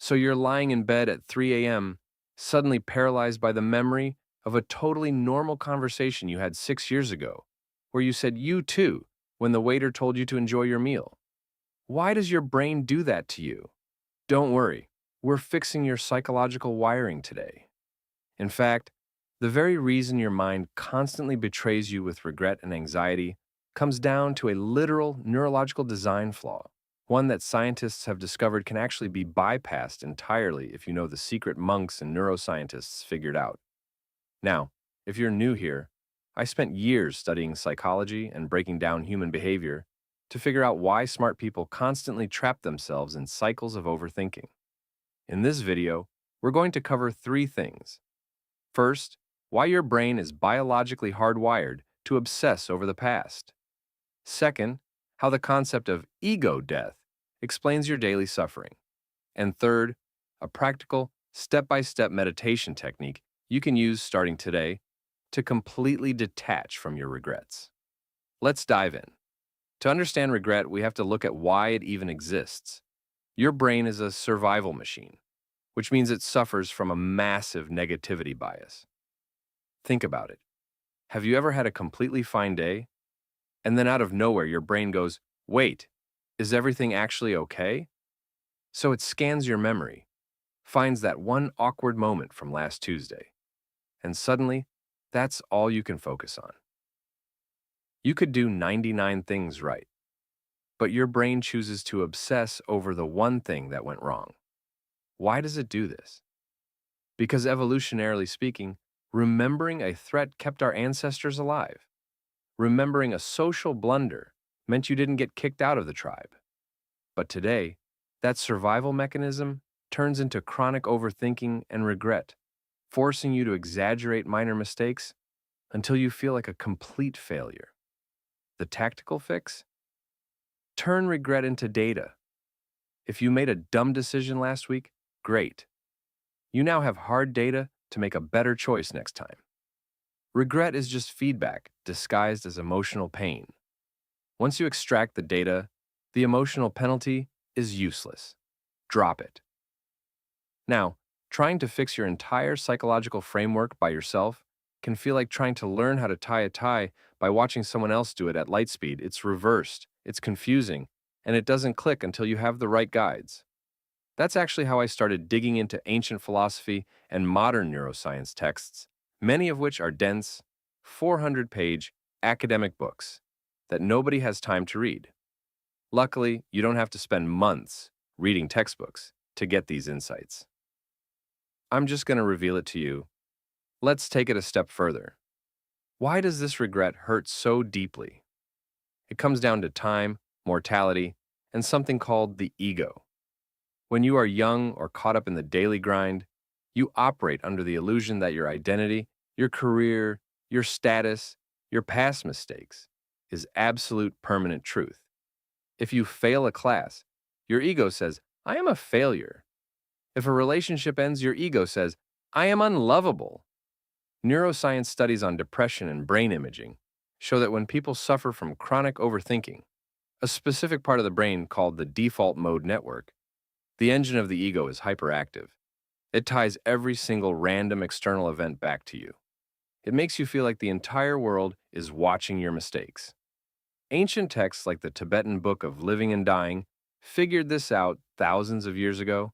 So you're lying in bed at 3 a.m., suddenly paralyzed by the memory of a totally normal conversation you had 6 years ago, where you said you too when the waiter told you to enjoy your meal. Why does your brain do that to you? Don't worry, we're fixing your psychological wiring today. In fact, the very reason your mind constantly betrays you with regret and anxiety comes down to a literal neurological design flaw, one that scientists have discovered can actually be bypassed entirely if you know the secret monks and neuroscientists figured out. Now, if you're new here, I spent years studying psychology and breaking down human behavior to figure out why smart people constantly trap themselves in cycles of overthinking. In this video, we're going to cover three things. First, why your brain is biologically hardwired to obsess over the past. Second, how the concept of ego death explains your daily suffering. And third, a practical, step-by-step meditation technique you can use starting today to completely detach from your regrets. Let's dive in. To understand regret, we have to look at why it even exists. Your brain is a survival machine, which means it suffers from a massive negativity bias. Think about it. Have you ever had a completely fine day, and then out of nowhere your brain goes, "Wait, is everything actually okay?" So it scans your memory, finds that one awkward moment from last Tuesday, and suddenly, that's all you can focus on. You could do 99 things right, but your brain chooses to obsess over the one thing that went wrong. Why does it do this? Because evolutionarily speaking, remembering a threat kept our ancestors alive. Remembering a social blunder meant you didn't get kicked out of the tribe. But today, that survival mechanism turns into chronic overthinking and regret, forcing you to exaggerate minor mistakes until you feel like a complete failure. The tactical fix? Turn regret into data. If you made a dumb decision last week, great. You now have hard data to make a better choice next time. Regret is just feedback disguised as emotional pain. Once you extract the data, the emotional penalty is useless. Drop it. Now, trying to fix your entire psychological framework by yourself can feel like trying to learn how to tie a tie by watching someone else do it at light speed. It's reversed, it's confusing, and it doesn't click until you have the right guides. That's actually how I started digging into ancient philosophy and modern neuroscience texts, many of which are dense, 400-page academic books that nobody has time to read. Luckily, you don't have to spend months reading textbooks to get these insights. I'm just going to reveal it to you. Let's take it a step further. Why does this regret hurt so deeply? It comes down to time, mortality, and something called the ego. When you are young or caught up in the daily grind, you operate under the illusion that your identity, your career, your status, your past mistakes is absolute permanent truth. If you fail a class, your ego says, "I am a failure." If a relationship ends, your ego says, "I am unlovable." Neuroscience studies on depression and brain imaging show that when people suffer from chronic overthinking, a specific part of the brain called the default mode network, the engine of the ego is hyperactive. It ties every single random external event back to you. It makes you feel like the entire world is watching your mistakes. Ancient texts like the Tibetan Book of Living and Dying figured this out thousands of years ago.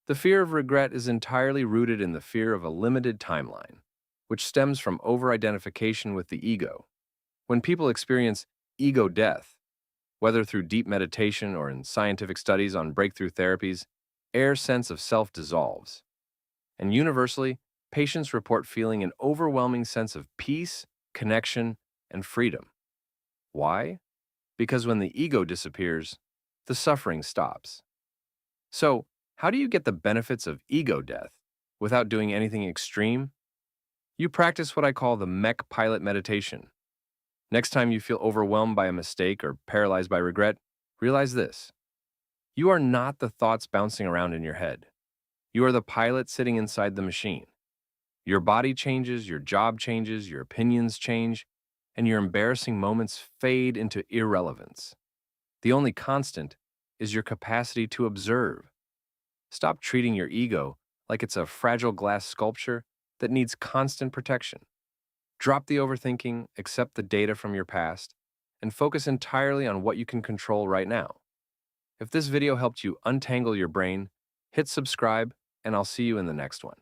The fear of regret is entirely rooted in the fear of a limited timeline, which stems from over-identification with the ego. When people experience ego death, whether through deep meditation or in scientific studies on breakthrough therapies, their sense of self dissolves. And universally, patients report feeling an overwhelming sense of peace, connection, and freedom. Why? Because when the ego disappears, the suffering stops. So, how do you get the benefits of ego death without doing anything extreme? You practice what I call the mech pilot meditation. Next time you feel overwhelmed by a mistake or paralyzed by regret, realize this. You are not the thoughts bouncing around in your head. You are the pilot sitting inside the machine. Your body changes, your job changes, your opinions change, and your embarrassing moments fade into irrelevance. The only constant is your capacity to observe. Stop treating your ego like it's a fragile glass sculpture that needs constant protection. Drop the overthinking, accept the data from your past, and focus entirely on what you can control right now. If this video helped you untangle your brain, hit subscribe, and I'll see you in the next one.